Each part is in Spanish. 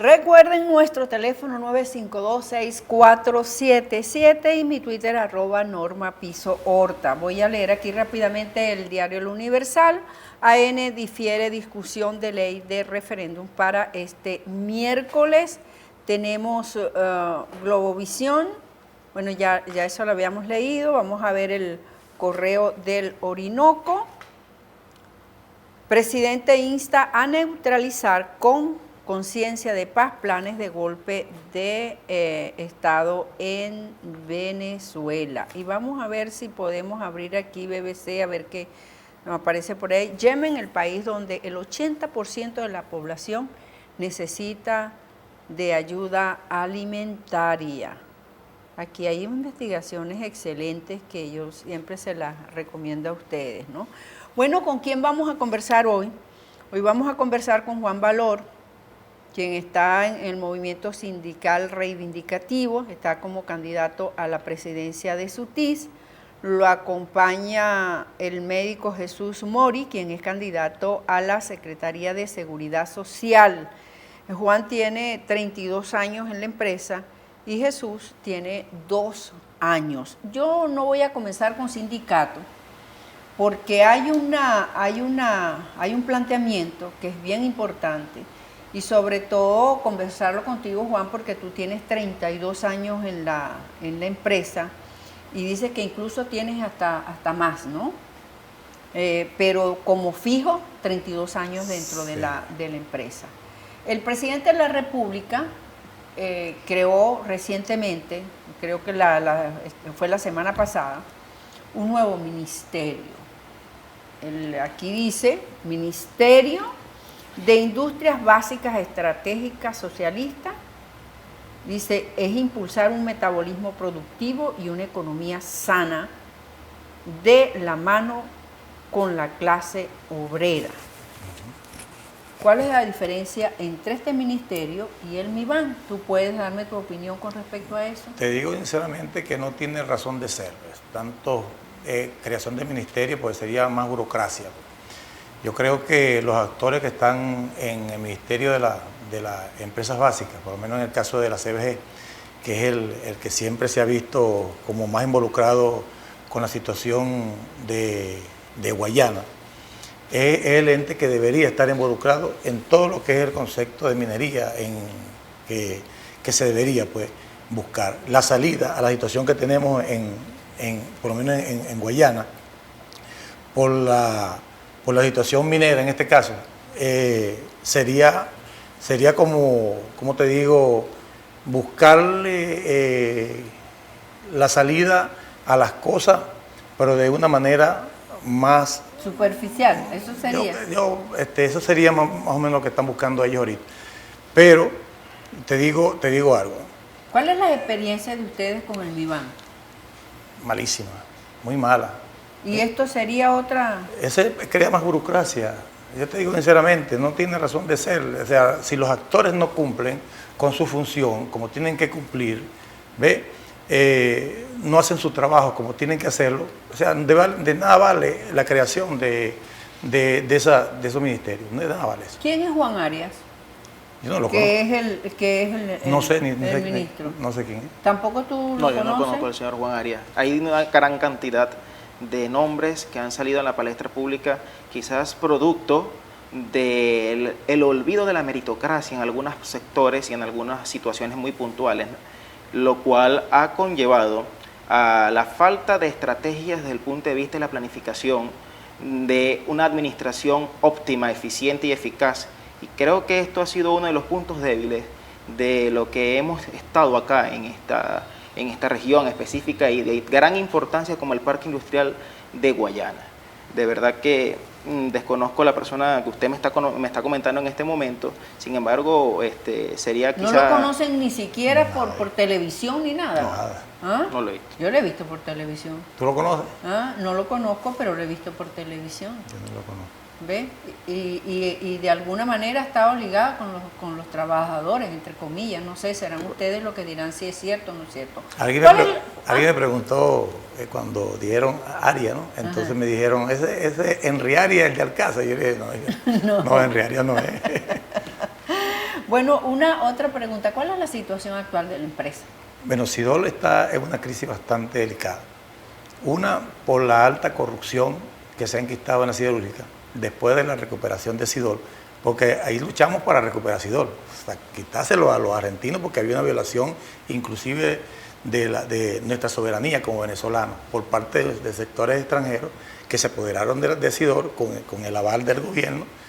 Recuerden nuestro teléfono 952-6477 y mi Twitter @normapisohorta. Voy a leer aquí rápidamente el diario El Universal. AN difiere discusión de ley de referéndum para este miércoles. Tenemos Globovisión. Bueno, ya eso lo habíamos leído. Vamos a ver el correo del Orinoco. Presidente insta a neutralizar con conciencia de paz planes de golpe de Estado en Venezuela. Y vamos a ver si podemos abrir aquí BBC, a ver qué nos aparece por ahí. Yemen, el país donde el 80% de la población necesita de ayuda alimentaria. Aquí hay investigaciones excelentes que yo siempre se las recomiendo a ustedes, ¿no? Bueno, ¿con quién vamos a conversar hoy? Hoy vamos a conversar con Juan Valor, quien está en el movimiento sindical reivindicativo, está como candidato a la presidencia de SUTIS. Lo acompaña el médico Jesús Mori, quien es candidato a la Secretaría de Seguridad Social. Juan tiene 32 años en la empresa y Jesús tiene 2 años. Yo no voy a comenzar con sindicato, porque hay un planteamiento que es bien importante y sobre todo conversarlo contigo, Juan, porque tú tienes 32 años en la empresa y dices que incluso tienes hasta más, ¿no? Pero como fijo, 32 años dentro de la empresa. El presidente de la República creó recientemente, creo que fue la semana pasada, un nuevo ministerio. Aquí dice Ministerio de Industrias Básicas Estratégicas Socialistas. Dice, es impulsar un metabolismo productivo y una economía sana de la mano con la clase obrera. ¿Cuál es la diferencia entre este ministerio y el MIBAN? ¿Tú puedes darme tu opinión con respecto a eso? Te digo sinceramente que no tiene razón de ser. Tanto creación de ministerio, pues sería más burocracia. Yo creo que los actores que están en el ministerio de las empresas básicas, por lo menos en el caso de la CBG, que es el que siempre se ha visto como más involucrado con la situación de Guayana, es el ente que debería estar involucrado en todo lo que es el concepto de minería, que se debería pues buscar la salida a la situación que tenemos por lo menos en Guayana, por la situación minera en este caso. Sería como te digo, buscarle la salida a las cosas, pero de una manera más superficial. Eso sería. Eso sería más o menos lo que están buscando ellos ahorita. Pero te digo algo. ¿Cuál es la experiencia de ustedes con el MIBAN? Malísima, muy mala. ¿Y esto sería otra? Ese crea más burocracia. Yo te digo sinceramente, no tiene razón de ser. O sea, si los actores no cumplen con su función como tienen que cumplir, no hacen su trabajo como tienen que hacerlo, o sea, de nada vale la creación de esos ministerios, de nada vale eso. ¿Quién es Juan Arias? Yo no lo conozco. Que es el no sé, ministro. No sé quién es. ¿Tampoco tú lo conoces? No, yo no conozco al señor Juan Arias. Hay una gran cantidad de nombres que han salido en la palestra pública, quizás producto del olvido de la meritocracia en algunos sectores y en algunas situaciones muy puntuales, ¿no? Lo cual ha conllevado a la falta de estrategias desde el punto de vista de la planificación, de una administración óptima, eficiente y eficaz. Y creo que esto ha sido uno de los puntos débiles de lo que hemos estado acá en esta región específica y de gran importancia como el Parque Industrial de Guayana. De verdad que desconozco la persona que usted me está comentando en este momento, sin embargo, sería quizá... ¿No lo conocen ni siquiera por televisión ni nada? Nada. ¿Ah? No lo he visto. Yo lo he visto por televisión. ¿Tú lo conoces? No lo conozco, pero lo he visto por televisión. Yo no lo conozco. ¿Ve? Y de alguna manera está obligada con los trabajadores, entre comillas. No sé, serán ustedes los que dirán si es cierto o no es cierto. Alguien me preguntó cuando dieron Arias, ¿no? Entonces me dijeron, ese Henry Arias, el de Alcázar. Yo le dije, no, Henry Arias no es. Bueno, una otra pregunta, ¿cuál es la situación actual de la empresa? Bueno, Sidol está en una crisis bastante delicada. Una, por la alta corrupción que se ha enquistado en la siderúrgica después de la recuperación de Sidol, porque ahí luchamos para recuperar Sidol, o sea, quitárselo a los argentinos porque había una violación inclusive de nuestra soberanía como venezolanos por parte de sectores extranjeros que se apoderaron de Sidol con el aval del gobierno.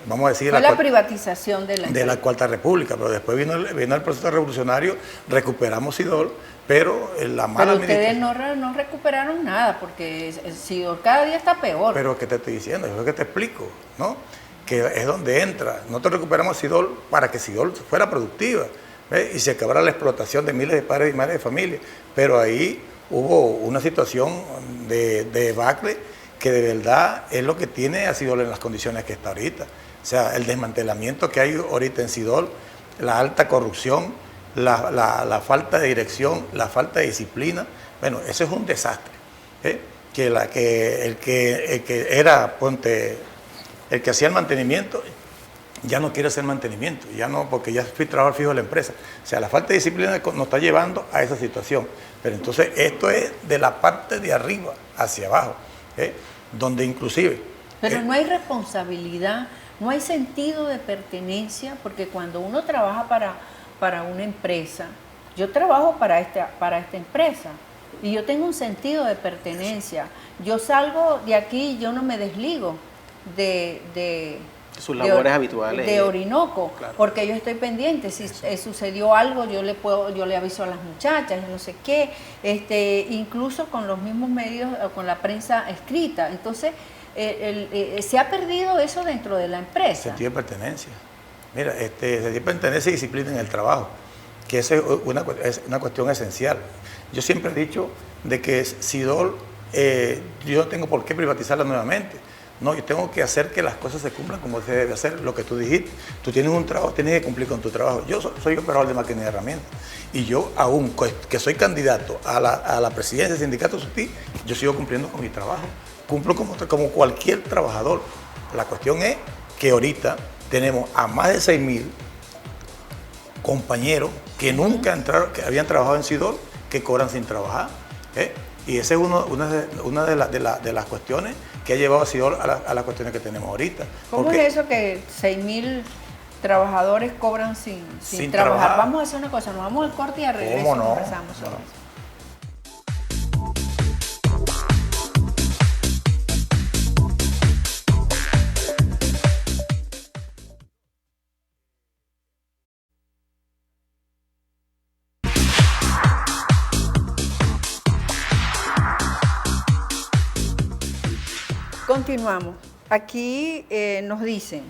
Vamos a decir, fue la privatización de la Cuarta República, pero después vino el proceso revolucionario, recuperamos Sidol, pero la mala administración... Pero ustedes no recuperaron nada, porque Sidol cada día está peor. Pero ¿qué te estoy diciendo? Es lo que te explico, ¿no? Que es donde entra. Nosotros recuperamos Sidol para que Sidol fuera productiva, ¿ves? Y se acabara la explotación de miles de padres y madres de familia, pero ahí hubo una situación de debacle que de verdad es lo que tiene a Sidol en las condiciones que está ahorita. O sea, el desmantelamiento que hay ahorita en Sidol, la alta corrupción, la falta de dirección, la falta de disciplina, bueno, eso es un desastre. El que era, el que hacía el mantenimiento, ya no quiere hacer mantenimiento, ya no, porque ya fui trabajador fijo de la empresa. O sea, la falta de disciplina nos está llevando a esa situación. Pero entonces esto es de la parte de arriba hacia abajo. Donde inclusive... Pero no hay responsabilidad, no hay sentido de pertenencia, porque cuando uno trabaja para una empresa, yo trabajo para esta empresa y yo tengo un sentido de pertenencia. Yo salgo de aquí y yo no me desligo de sus labores habituales de Orinoco, claro, porque yo estoy pendiente. Si sucedió algo, yo le aviso a las muchachas, no sé qué, incluso con los mismos medios, con la prensa escrita. Entonces, se ha perdido eso dentro de la empresa. Sentido de pertenencia. Mira, sentido de pertenencia y disciplina en el trabajo, que esa es una cuestión esencial. Yo siempre he dicho de que Sidol, yo no tengo por qué privatizarla nuevamente. No, yo tengo que hacer que las cosas se cumplan como se debe hacer, lo que tú dijiste. Tú tienes un trabajo, tienes que cumplir con tu trabajo. Yo soy operador de máquina y herramientas. Y yo, aún que soy candidato a la presidencia del sindicato SUTI, yo sigo cumpliendo con mi trabajo. Cumplo como cualquier trabajador. La cuestión es que ahorita tenemos a más de 6.000 compañeros que nunca entraron, que habían trabajado en Sidol, que cobran sin trabajar. Y esa es una de las cuestiones que ha llevado a Sidol a las cuestiones que tenemos ahorita. ¿Cómo es eso que 6.000 trabajadores cobran sin trabajar? Vamos a hacer una cosa, nos vamos al corte y a regreso conversamos sobre eso. Continuamos. Aquí nos dicen,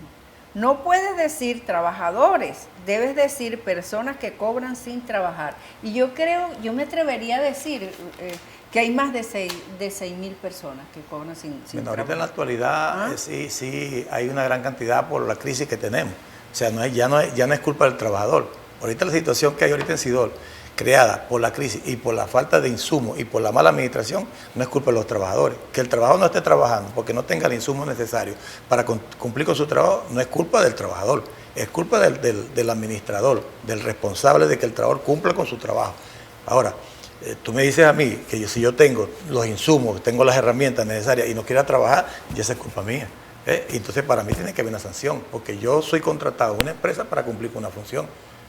no puedes decir trabajadores, debes decir personas que cobran sin trabajar. Y yo me atrevería a decir que hay más de 6.000 personas que cobran sin trabajar. Ahorita en la actualidad sí hay una gran cantidad por la crisis que tenemos. O sea, ya no es culpa del trabajador. Ahorita la situación que hay ahorita en Sidol, creada por la crisis y por la falta de insumos y por la mala administración, no es culpa de los trabajadores. Que el trabajador no esté trabajando porque no tenga el insumo necesario para cumplir con su trabajo, no es culpa del trabajador, es culpa del administrador, del responsable de que el trabajador cumpla con su trabajo. Ahora, tú me dices a mí que si yo tengo los insumos, tengo las herramientas necesarias y no quiero trabajar, ya esa es culpa mía. Entonces para mí tiene que haber una sanción, porque yo soy contratado en una empresa para cumplir con una función.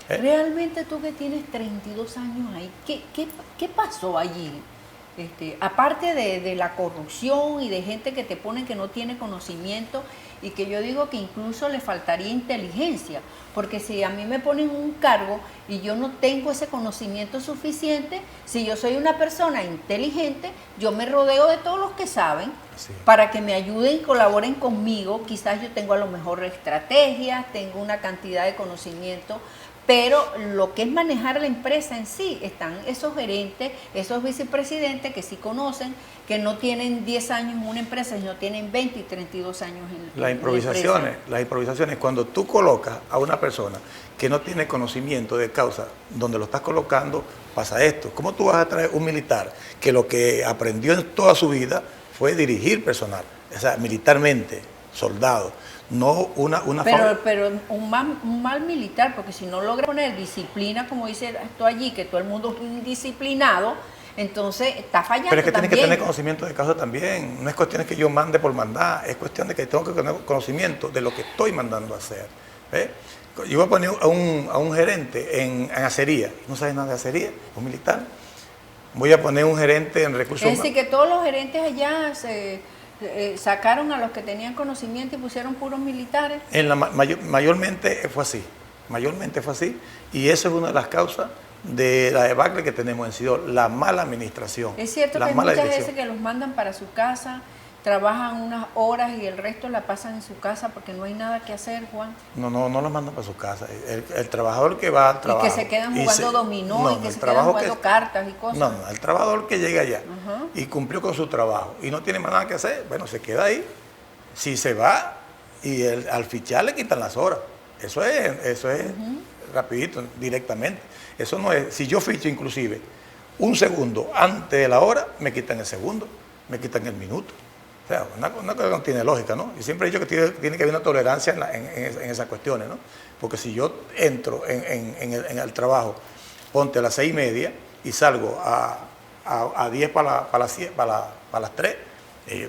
Realmente tú que tienes 32 años ahí, ¿qué pasó allí? Aparte de la corrupción y de gente que te ponen que no tiene conocimiento y que yo digo que incluso le faltaría inteligencia, porque si a mí me ponen un cargo y yo no tengo ese conocimiento suficiente, si yo soy una persona inteligente, yo me rodeo de todos los que saben para que me ayuden y colaboren conmigo. Quizás yo tengo a lo mejor estrategias, tengo una cantidad de conocimiento, pero lo que es manejar la empresa en sí, están esos gerentes, esos vicepresidentes que sí conocen, que no tienen 10 años en una empresa, sino tienen 20 y 32 años en la empresa. Las improvisaciones, cuando tú colocas a una persona que no tiene conocimiento de causa, donde lo estás colocando, pasa esto. ¿Cómo tú vas a traer un militar que lo que aprendió en toda su vida fue dirigir personal? O sea, militarmente, soldado. no una pero un mal militar, porque si no logra poner disciplina, como dice esto allí, que todo el mundo es indisciplinado, entonces está fallando. Pero es que también. tiene que tener conocimiento de causa también. No es cuestión de que yo mande por mandar, es cuestión de que tengo que tener conocimiento de lo que estoy mandando a hacer. ¿Ves? Yo voy a poner a un gerente en acería, no sabe nada de acería, un militar. Voy a poner un gerente en recursos humanos. Es decir, que todos los gerentes allá sacaron a los que tenían conocimiento y pusieron puros militares. Mayormente fue así, y eso es una de las causas de la debacle que tenemos en Sidó, la mala administración. Es cierto que hay muchas veces que los mandan para su casa, trabajan unas horas y el resto la pasan en su casa porque no hay nada que hacer, Juan. No los mandan para su casa. El trabajador que va al trabajo. Y que se quedan jugando dominó y que se quedan jugando cartas y cosas. No, el trabajador que llega allá y cumplió con su trabajo y no tiene más nada que hacer, bueno, se queda ahí. Si se va y al fichar le quitan las horas. Eso es rapidito, directamente. Eso no es, si yo ficho inclusive un segundo antes de la hora, me quitan el segundo, me quitan el minuto. O sea, una cosa que no tiene lógica, ¿no? Y siempre he dicho que tiene que haber una tolerancia en esas cuestiones, ¿no? Porque si yo entro en el trabajo, ponte a las 6:30 y salgo a 10 para las 3,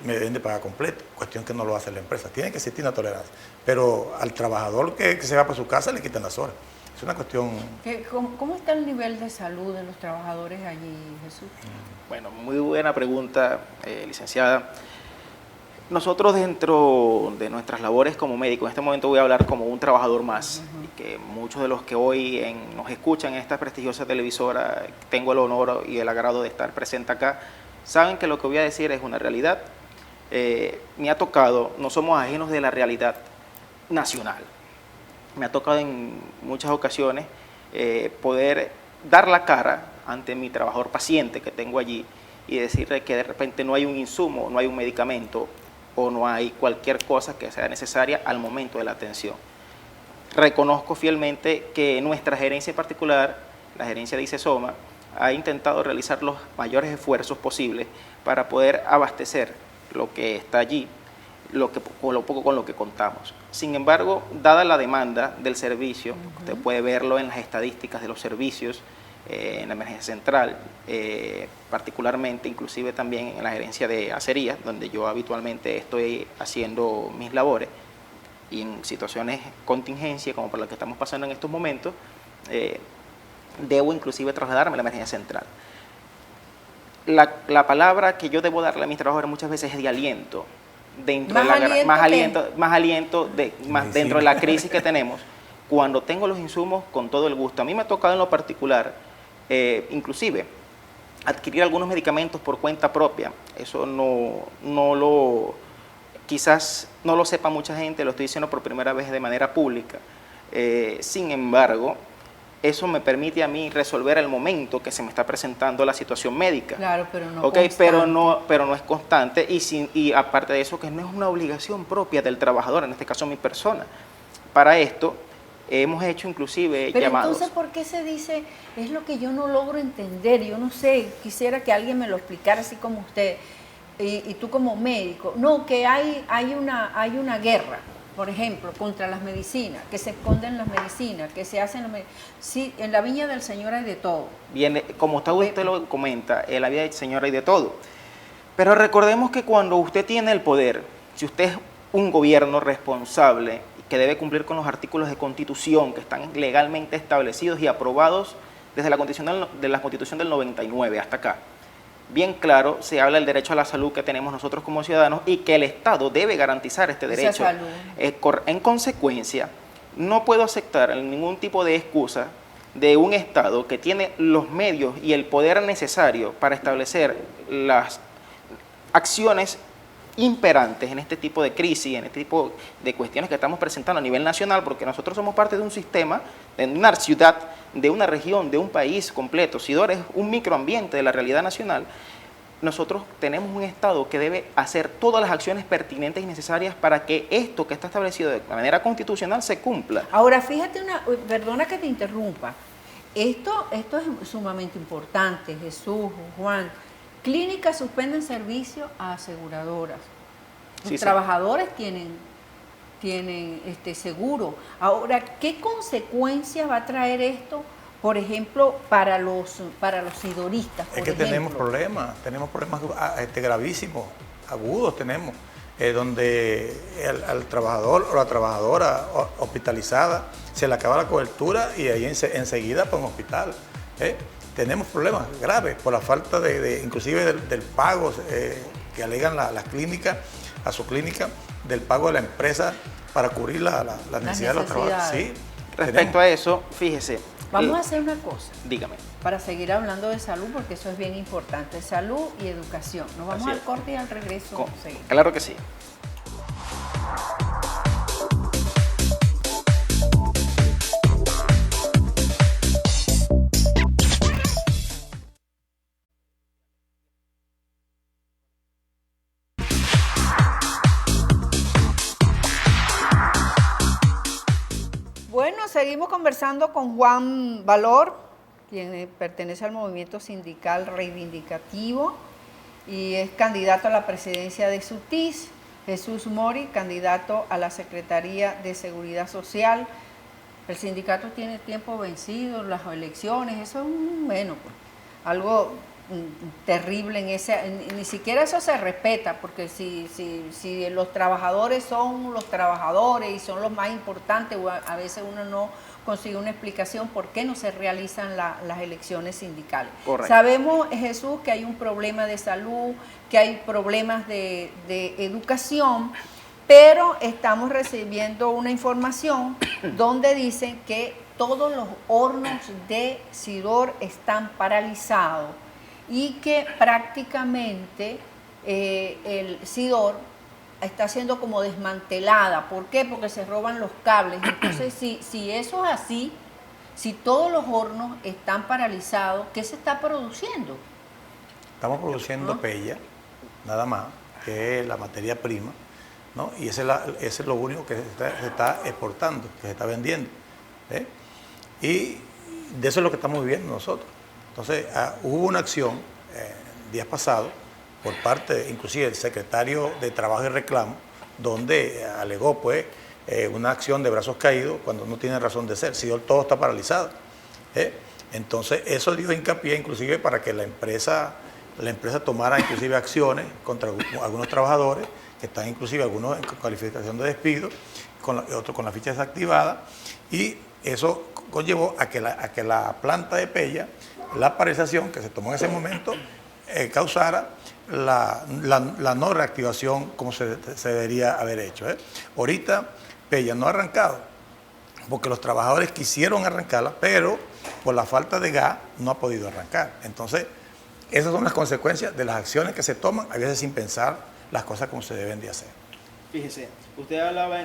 me deben de pagar completo. Cuestión que no lo hace la empresa. Tiene que existir una tolerancia. Pero al trabajador que se va para su casa le quitan las horas. Es una cuestión... ¿Cómo está el nivel de salud de los trabajadores allí, Jesús? Bueno, muy buena pregunta, licenciada. Nosotros dentro de nuestras labores como médicos, en este momento voy a hablar como un trabajador más, y que muchos de los que hoy nos escuchan en esta prestigiosa televisora, tengo el honor y el agrado de estar presente acá, saben que lo que voy a decir es una realidad. Me ha tocado, no somos ajenos de la realidad nacional. Me ha tocado en muchas ocasiones poder dar la cara ante mi trabajador paciente que tengo allí y decirle que de repente no hay un insumo, no hay un medicamento o no hay cualquier cosa que sea necesaria al momento de la atención. Reconozco fielmente que nuestra gerencia en particular, la gerencia de ICESOMA, ha intentado realizar los mayores esfuerzos posibles para poder abastecer lo que está allí, con lo poco con lo que contamos. Sin embargo, dada la demanda del servicio, usted puede verlo en las estadísticas de los servicios, en la emergencia central, particularmente, inclusive también en la gerencia de acería, donde yo habitualmente estoy haciendo mis labores, y en situaciones de contingencia, como por la que estamos pasando en estos momentos, debo inclusive trasladarme a la emergencia central. La palabra que yo debo darle a mis trabajadores muchas veces es de aliento, dentro de la crisis que tenemos, cuando tengo los insumos con todo el gusto. A mí me ha tocado en lo particular, inclusive, adquirir algunos medicamentos por cuenta propia. Eso quizás no lo sepa mucha gente, lo estoy diciendo por primera vez de manera pública. Sin embargo, eso me permite a mí resolver el momento que se me está presentando la situación médica. Claro, pero no constante. Pero no es constante, y aparte de eso, que no es una obligación propia del trabajador, en este caso mi persona. Para esto hemos hecho inclusive pero llamados. Entonces, ¿por qué se dice? Es lo que yo no logro entender, yo no sé, quisiera que alguien me lo explicara así como usted, y tú como médico. No, que hay una guerra, por ejemplo, contra las medicinas, que se esconden las medicinas, que se hacen las medicinas. Sí, en la viña del Señor hay de todo. Bien, como usted lo comenta, en la viña del Señor hay de todo. Pero recordemos que cuando usted tiene el poder, si usted es un gobierno responsable, que debe cumplir con los artículos de Constitución que están legalmente establecidos y aprobados desde la Constitución del 99 hasta acá. Bien claro, se habla del derecho a la salud que tenemos nosotros como ciudadanos y que el Estado debe garantizar este derecho. En consecuencia, no puedo aceptar ningún tipo de excusa de un Estado que tiene los medios y el poder necesario para establecer las acciones imperantes en este tipo de crisis, en este tipo de cuestiones que estamos presentando a nivel nacional, porque nosotros somos parte de un sistema, de una ciudad, de una región, de un país completo. Sidor es un microambiente de la realidad nacional. Nosotros tenemos un Estado que debe hacer todas las acciones pertinentes y necesarias para que esto que está establecido de manera constitucional se cumpla. Ahora, fíjate, perdona que te interrumpa, esto es sumamente importante, Jesús, Juan. Clínicas suspenden servicio a aseguradoras. Los trabajadores tienen tienen seguro. Ahora, ¿qué consecuencias va a traer esto, por ejemplo, para los sidoristas? Es que tenemos problemas gravísimos, agudos tenemos, donde al trabajador o la trabajadora hospitalizada se le acaba la cobertura y ahí enseguida para un hospital. Tenemos problemas graves por la falta inclusive del pago que alegan las clínicas, a su clínica, del pago de la empresa para cubrir la necesidad de los trabajadores. Sí, respecto a eso, fíjese. Vamos a hacer una cosa. Dígame. Para seguir hablando de salud, porque eso es bien importante. Salud y educación. Nos vamos al corte y al regreso. Claro que sí. Bueno, seguimos conversando con Juan Valor, quien pertenece al movimiento sindical reivindicativo y es candidato a la presidencia de SUTIS. Jesús Mori, candidato a la Secretaría de Seguridad Social. El sindicato tiene tiempo vencido, las elecciones, eso es algo terrible en ese, ni siquiera eso se respeta, porque si los trabajadores son los trabajadores y son los más importantes, a veces uno no consigue una explicación por qué no se realizan las elecciones sindicales. Correcto. Sabemos, Jesús, que hay un problema de salud, que hay problemas de educación, pero estamos recibiendo una información donde dicen que todos los hornos de Sidor están paralizados y que prácticamente el Sidor está siendo como desmantelada. ¿Por qué? Porque se roban los cables. Entonces, si eso es así, si todos los hornos están paralizados, ¿qué se está produciendo? Estamos produciendo pella, nada más, que es la materia prima, ¿no? Y ese es lo único que se está exportando, que se está vendiendo. Y de eso es lo que estamos viviendo nosotros. Entonces, hubo una acción días pasados por parte, inclusive, del secretario de Trabajo y Reclamo, donde alegó, pues, una acción de brazos caídos cuando no tiene razón de ser. Si todo está paralizado. Entonces, eso dio hincapié, inclusive, para que la empresa tomara, inclusive, acciones contra algunos trabajadores, que están, inclusive, algunos en calificación de despido, otros con la ficha desactivada, y eso conllevó a que la planta de pella, la paralización que se tomó en ese momento, causara la no reactivación como se debería haber hecho. Ahorita pella no ha arrancado, porque los trabajadores quisieron arrancarla, pero por la falta de gas no ha podido arrancar. Entonces, esas son las consecuencias de las acciones que se toman, a veces sin pensar las cosas como se deben de hacer. Fíjese, usted hablaba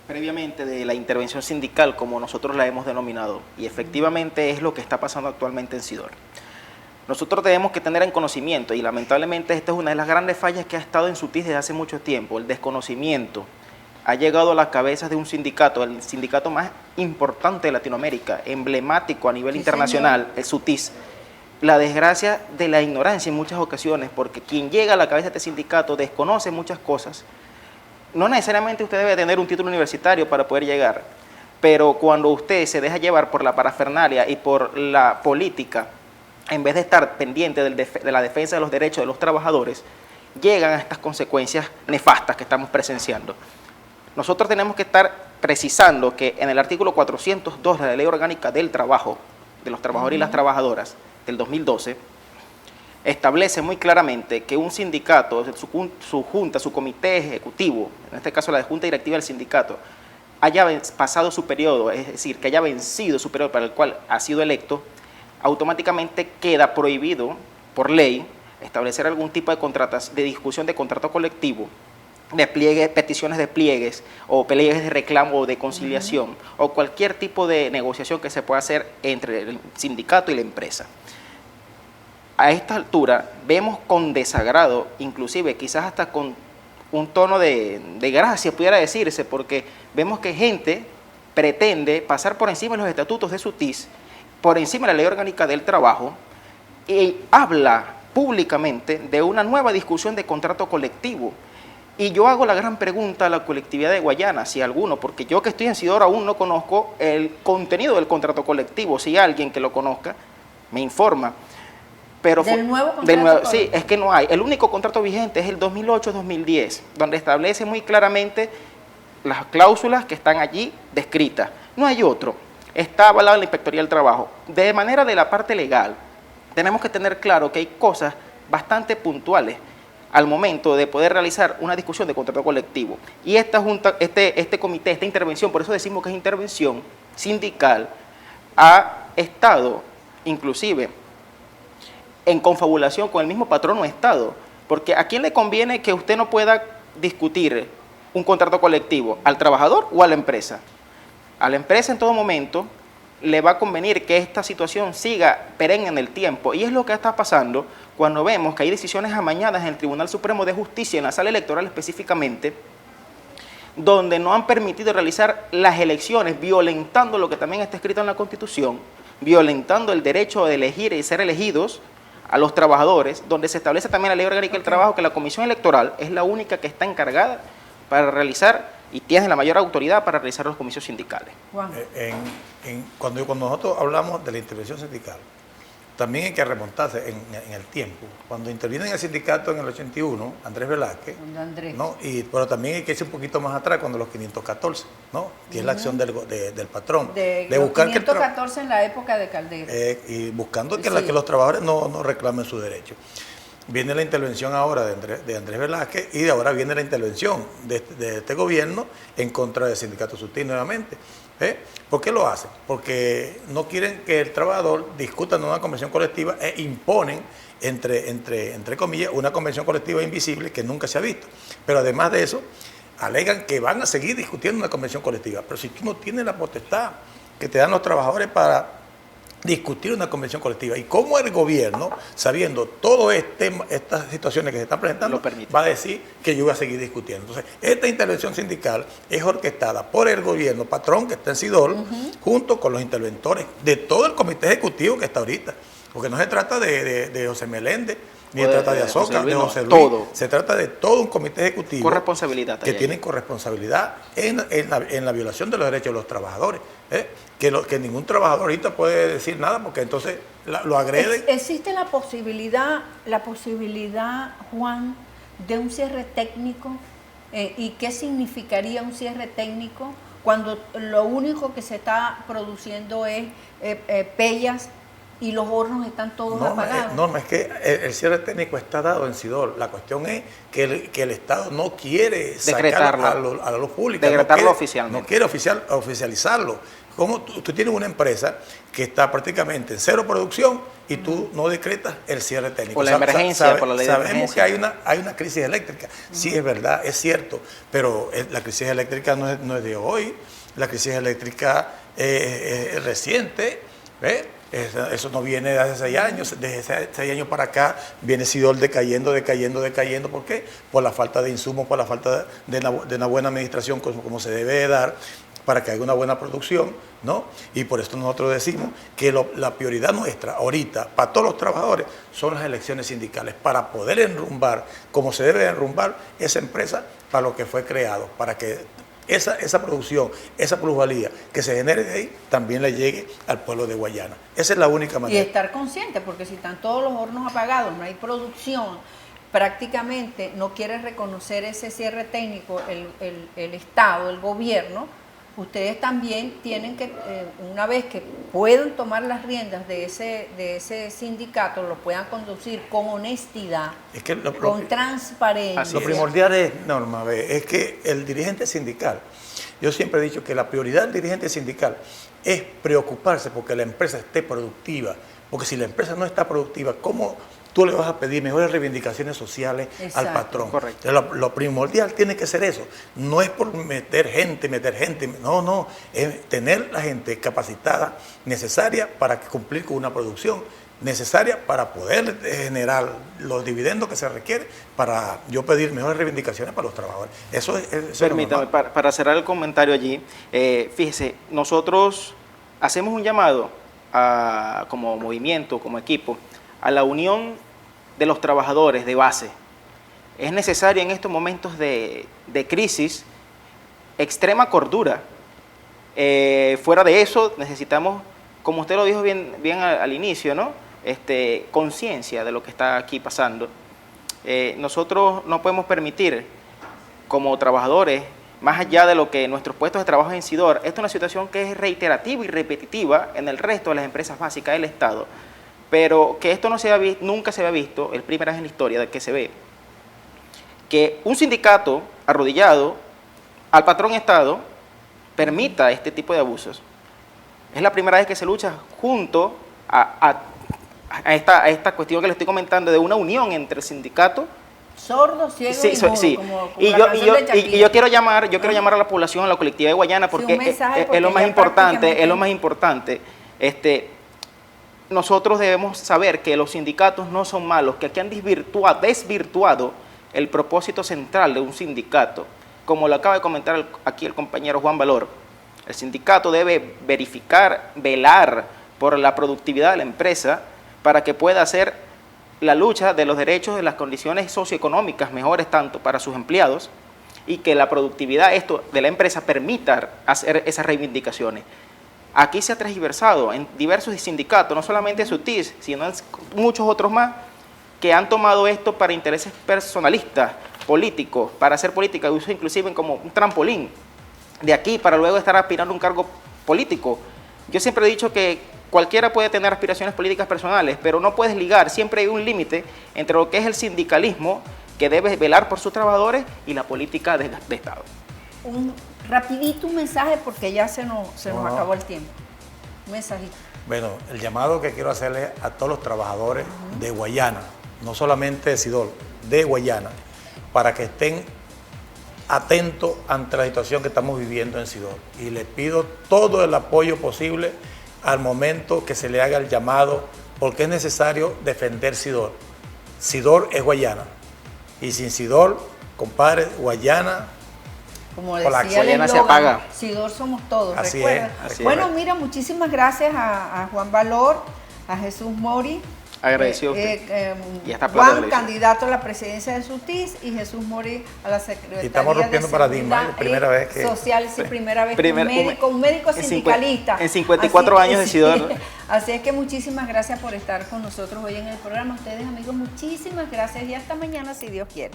previamente de la intervención sindical, como nosotros la hemos denominado, y efectivamente es lo que está pasando actualmente en Sidor. Nosotros tenemos que tener en conocimiento, y lamentablemente esta es una de las grandes fallas que ha estado en SUTIS desde hace mucho tiempo, el desconocimiento. Ha llegado a las cabezas de un sindicato, el sindicato más importante de Latinoamérica, emblemático a nivel internacional, el SUTIS. La desgracia de la ignorancia en muchas ocasiones, porque quien llega a la cabeza de este sindicato desconoce muchas cosas. No necesariamente usted debe tener un título universitario para poder llegar, pero cuando usted se deja llevar por la parafernalia y por la política, en vez de estar pendiente de la defensa de los derechos de los trabajadores, llegan a estas consecuencias nefastas que estamos presenciando. Nosotros tenemos que estar precisando que en el artículo 402 de la Ley Orgánica del Trabajo, de los trabajadores y las trabajadoras, del 2012, establece muy claramente que un sindicato, su junta, su comité ejecutivo, en este caso la junta directiva del sindicato, haya pasado su periodo, es decir, que haya vencido su periodo para el cual ha sido electo, automáticamente queda prohibido por ley establecer algún tipo de discusión de contrato colectivo, de pliegues, peticiones de pliegues o pliegues de reclamo o de conciliación o cualquier tipo de negociación que se pueda hacer entre el sindicato y la empresa. A esta altura vemos con desagrado, inclusive quizás hasta con un tono de gracia pudiera decirse, porque vemos que gente pretende pasar por encima de los estatutos de SUTIS, por encima de la Ley Orgánica del Trabajo, y habla públicamente de una nueva discusión de contrato colectivo. Y yo hago la gran pregunta a la colectividad de Guayana, si alguno, porque yo que estoy en Sidor aún no conozco el contenido del contrato colectivo, si alguien que lo conozca me informa. Pero ¿Del nuevo contrato? sí, es que no hay. El único contrato vigente es el 2008-2010, donde establece muy claramente las cláusulas que están allí descritas. No hay otro. Está avalado en la Inspectoría del Trabajo. De manera de la parte legal, tenemos que tener claro que hay cosas bastante puntuales al momento de poder realizar una discusión de contrato colectivo. Y esta junta, este comité, esta intervención, por eso decimos que es intervención sindical, ha estado inclusive en confabulación con el mismo patrono Estado, porque ¿a quién le conviene que usted no pueda discutir un contrato colectivo? ¿Al trabajador o a la empresa? A la empresa en todo momento le va a convenir que esta situación siga perenne en el tiempo, y es lo que está pasando cuando vemos que hay decisiones amañadas en el Tribunal Supremo de Justicia, en la sala electoral específicamente, donde no han permitido realizar las elecciones, violentando lo que también está escrito en la Constitución, violentando el derecho de elegir y ser elegidos a los trabajadores, donde se establece también la Ley Orgánica del Trabajo, que la Comisión Electoral es la única que está encargada para realizar y tiene la mayor autoridad para realizar los comicios sindicales. Juan. Cuando nosotros hablamos de la intervención sindical, también hay que remontarse en el tiempo. Cuando interviene en el sindicato en el 81, Andrés Velázquez, ¿no? Pero también hay que irse un poquito más atrás, cuando los 514, ¿no? Que es la acción del patrón. De buscar 514 en la época de Caldera. Y buscando que los trabajadores no reclamen sus derechos. Viene la intervención ahora de Andrés Velázquez, y de ahora viene la intervención de este gobierno en contra del sindicato SUTIN nuevamente. ¿Por qué lo hacen? Porque no quieren que el trabajador discuta en una convención colectiva e imponen, entre comillas, una convención colectiva invisible que nunca se ha visto. Pero además de eso, alegan que van a seguir discutiendo una convención colectiva. Pero si tú no tienes la potestad que te dan los trabajadores para discutir una convención colectiva, y cómo el gobierno, sabiendo todas estas situaciones que se están presentando, va a decir que yo voy a seguir discutiendo. Entonces, esta intervención sindical es orquestada por el gobierno, patrón, que está en Sidor, junto con los interventores de todo el comité ejecutivo que está ahorita. Porque no se trata de José Meléndez, ni se trata de Azoka, de José Luis. Todo. Se trata de todo un comité ejecutivo. Corresponsabilidad. Que tienen corresponsabilidad en la violación de los derechos de los trabajadores. Que ningún trabajador ahorita puede decir nada, porque entonces lo agreden. ¿Existe la posibilidad, Juan, de un cierre técnico? ¿Y qué significaría un cierre técnico cuando lo único que se está produciendo es pellas y los hornos están todos apagados? Es que el cierre técnico está dado en Sidor. La cuestión es que el Estado no quiere sacarlo a la luz pública. Decretarlo oficialmente. No quiere oficializarlo. Como tú tienes una empresa que está prácticamente en cero producción y tú no decretas el cierre técnico. Por la emergencia, por la ley de emergencia. Sabemos que hay una crisis eléctrica. Sí, es verdad, es cierto, pero la crisis eléctrica no es de hoy. La crisis eléctrica es reciente, ¿ves? Eso no viene de hace 6 años. Desde 6 años para acá viene Sidor decayendo. ¿Por qué? Por la falta de insumos, por la falta de una buena administración como se debe de dar, para que haya una buena producción, ¿no? Y por esto nosotros decimos que la prioridad nuestra ahorita, para todos los trabajadores, son las elecciones sindicales, para poder enrumbar, como se debe enrumbar esa empresa para lo que fue creado, para que esa producción, esa plusvalía que se genere de ahí, también le llegue al pueblo de Guayana. Esa es la única manera. Y estar consciente, porque si están todos los hornos apagados, no hay producción, prácticamente no quiere reconocer ese cierre técnico el Estado, el gobierno. Ustedes también tienen que, una vez que puedan tomar las riendas de ese sindicato, lo puedan conducir con honestidad, con transparencia. Lo primordial es, Norma, es que el dirigente sindical, yo siempre he dicho que la prioridad del dirigente sindical es preocuparse porque la empresa esté productiva, porque si la empresa no está productiva, ¿cómo tú le vas a pedir mejores reivindicaciones sociales al patrón? Correcto. Lo primordial tiene que ser eso. No es por meter gente. No. Es tener la gente capacitada, necesaria para cumplir con una producción, necesaria para poder generar los dividendos que se requieren para yo pedir mejores reivindicaciones para los trabajadores. Eso es Permítame, para cerrar el comentario allí, fíjese, nosotros hacemos un llamado como movimiento, como equipo, a la unión de los trabajadores de base, Es necesario en estos momentos de crisis extrema cordura. Fuera de eso, necesitamos, como usted lo dijo bien al inicio, ¿no? Conciencia de lo que está aquí pasando. Nosotros no podemos permitir, como trabajadores, más allá de lo que nuestros puestos de trabajo en SIDOR, esta es una situación que es reiterativa y repetitiva en el resto de las empresas básicas del Estado, pero que esto nunca se había visto, es primera vez en la historia de que se ve, que un sindicato arrodillado al patrón Estado permita este tipo de abusos. Es la primera vez que se lucha junto a esta cuestión que le estoy comentando de una unión entre el sindicato. Sordo, ciego Sí, y mudo, sí. como Y la canción de Shakira. yo quiero llamar a la población, a la colectividad de Guayana, porque, es lo más importante, es lo más importante. Nosotros debemos saber que los sindicatos no son malos, que aquí han desvirtuado el propósito central de un sindicato. Como lo acaba de comentar aquí el compañero Juan Valor, el sindicato debe verificar, velar por la productividad de la empresa para que pueda hacer la lucha de los derechos de las condiciones socioeconómicas mejores tanto para sus empleados y que la productividad de la empresa permita hacer esas reivindicaciones. Aquí se ha transversado en diversos sindicatos, no solamente SUTIS, sino en muchos otros más, que han tomado esto para intereses personalistas, políticos, para hacer política, inclusive como un trampolín de aquí para luego estar aspirando a un cargo político. Yo siempre he dicho que cualquiera puede tener aspiraciones políticas personales, pero no puedes ligar, siempre hay un límite entre lo que es el sindicalismo, que debe velar por sus trabajadores, y la política de Estado. Rapidito un mensaje porque ya se nos acabó el tiempo. Un mensajito. Bueno, el llamado que quiero hacerle a todos los trabajadores de Guayana, no solamente de SIDOR, de Guayana, para que estén atentos ante la situación que estamos viviendo en SIDOR. Y les pido todo el apoyo posible al momento que se le haga el llamado, porque es necesario defender SIDOR. SIDOR es Guayana. Y sin SIDOR, compadre, Guayana, como decía el Guayana se eslogan, apaga. SIDOR somos todos, Así ¿recuerdan? es, así bueno, es. mira, muchísimas gracias a Juan Valor, a Jesús Mori. Agradecido a usted. Y esta plata Juan, le hice. candidato a la presidencia de SUTIS, y Jesús Mori a la Secretaría Y estamos rompiendo de paradigmas, Seguridad primera vez que... Social, sí, primera vez Primer- que un médico en sindicalista. en 54 años de SIDOR. Así es que muchísimas gracias por estar con nosotros hoy en el programa. Ustedes, amigos, muchísimas gracias y hasta mañana si Dios quiere.